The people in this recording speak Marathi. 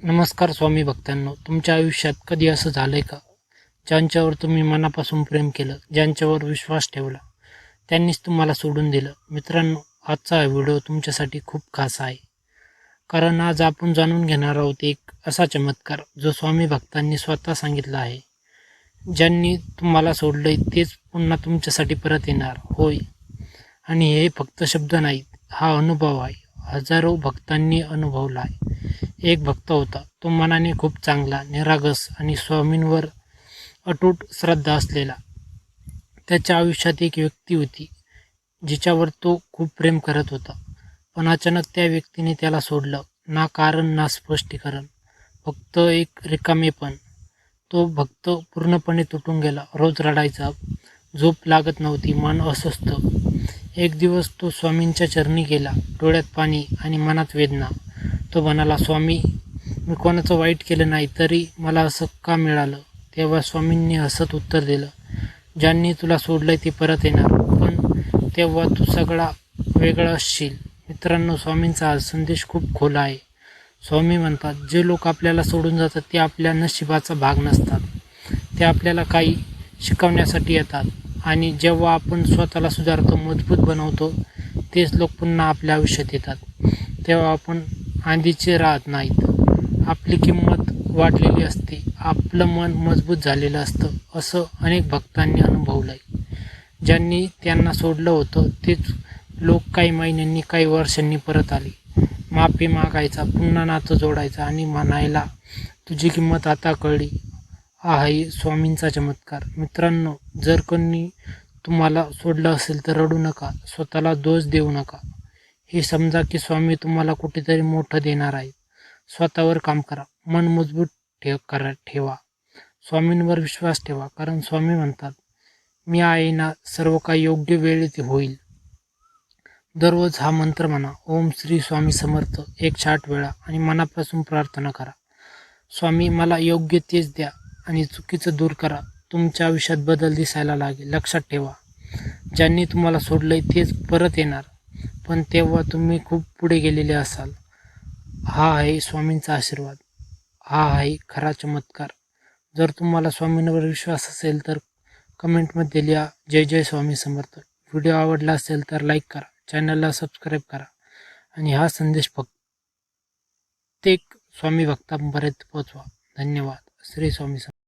नमस्कार स्वामी भक्तांनो, तुमच्या आयुष्यात कधी असं झालंय का? ज्यांच्यावर तुम्ही मनापासून प्रेम केलं, ज्यांच्यावर विश्वास ठेवला, त्यांनीच तुम्हाला सोडून दिलं. मित्रांनो, आजचा हा व्हिडिओ तुमच्यासाठी खूप खास आहे. कारण आज आपण जाणून घेणार आहोत एक असा चमत्कार जो स्वामी भक्तांनी स्वतः सांगितला आहे. ज्यांनी तुम्हाला सोडलंय तेच पुन्हा तुमच्यासाठी परत येणार. होय, आणि हे फक्त शब्द नाहीत, हा अनुभव आहे. हजारो भक्तांनी अनुभवला आहे. एक भक्त होता, तो मनाने खूप चांगला, निरागस आणि स्वामींवर अतूट श्रद्धा असलेला. त्याच्या आयुष्यात एक व्यक्ती होती जिच्यावर तो खूप प्रेम करत होता. पण अचानक त्या व्यक्तीने त्याला सोडलं. ना कारण ना स्पष्टीकरण, फक्त एक रिकामेपण. तो भक्त पूर्णपणे तुटून गेला. रोज रडायचा, झोप लागत नव्हती, मन अस्वस्थ. एक दिवस तो स्वामींच्या चरणी गेला, डोळ्यात पाणी आणि मनात वेदना. तो म्हणाला, स्वामी, मी कोणाचं वाईट केलं नाही, तरी मला असं का मिळालं? तेव्हा स्वामींनी हसत उत्तर दिलं, ज्यांनी तुला सोडलंय ते परत येणार, पण तेव्हा तू सगळा वेगळा असशील. मित्रांनो, स्वामींचा हा संदेश खूप खोल आहे. स्वामी म्हणतात, जे लोक आपल्याला सोडून जातात ते आपल्या नशिबाचा भाग नसतात. ते आपल्याला काही शिकवण्यासाठी येतात. आणि जेव्हा आपण स्वतःला सुधारतो, मजबूत बनवतो, तेच लोक पुन्हा आपल्या आयुष्यात येतात. तेव्हा आपण आधीचे राहत नाहीत. आपली किंमत वाढलेली असते, आपलं मन मजबूत झालेलं असतं. असं अनेक भक्तांनी अनुभवलंय. ज्यांनी त्यांना सोडलं होतं तेच लोक काही महिन्यांनी, काही वर्षांनी परत आले. माफी मागायचा, पुन्हा नातं जोडायचं आणि म्हणायला, तुझी किंमत आता कळली. हा आहे स्वामींचा चमत्कार. मित्रांनो, जर कोणी तुम्हाला सोडलं असेल तर रडू नका, स्वतःला दोष देऊ नका. हे समजा की स्वामी तुम्हाला कुठेतरी मोठं देणार आहेत. स्वतःवर काम करा, मन मजबूत ठेवा, स्वामींवर विश्वास ठेवा. कारण स्वामी म्हणतात, मी आहे ना, सर्व काही योग्य वेळेत होईल. दररोज हा मंत्र म्हणा, ओम श्री स्वामी समर्थ, 108 वेळा आणि मनापासून प्रार्थना करा. स्वामी, मला योग्य तेच द्या आणि चुकीचं दूर करा. तुमच्या आयुष्यात बदल दिसायला लागेल. लक्षात ठेवा, ज्यांनी तुम्हाला सोडलंय तेच परत येणार, पण तेव्हा तुम्ही खूप पुढे गेलेले असाल. हा आहे स्वामींचा आशीर्वाद. हा आहे खरा चमत्कार. जर तुम्हाला स्वामींवर विश्वास असेल तर कमेंटमध्ये लिहा, जय जय स्वामी समर्थ. व्हिडिओ आवडला असेल तर लाईक करा, चॅनलला सबस्क्राईब करा आणि हा संदेश प्रत्येक स्वामी भक्तांपर्यंत पोहोचवा. धन्यवाद. श्री स्वामी समर्थ.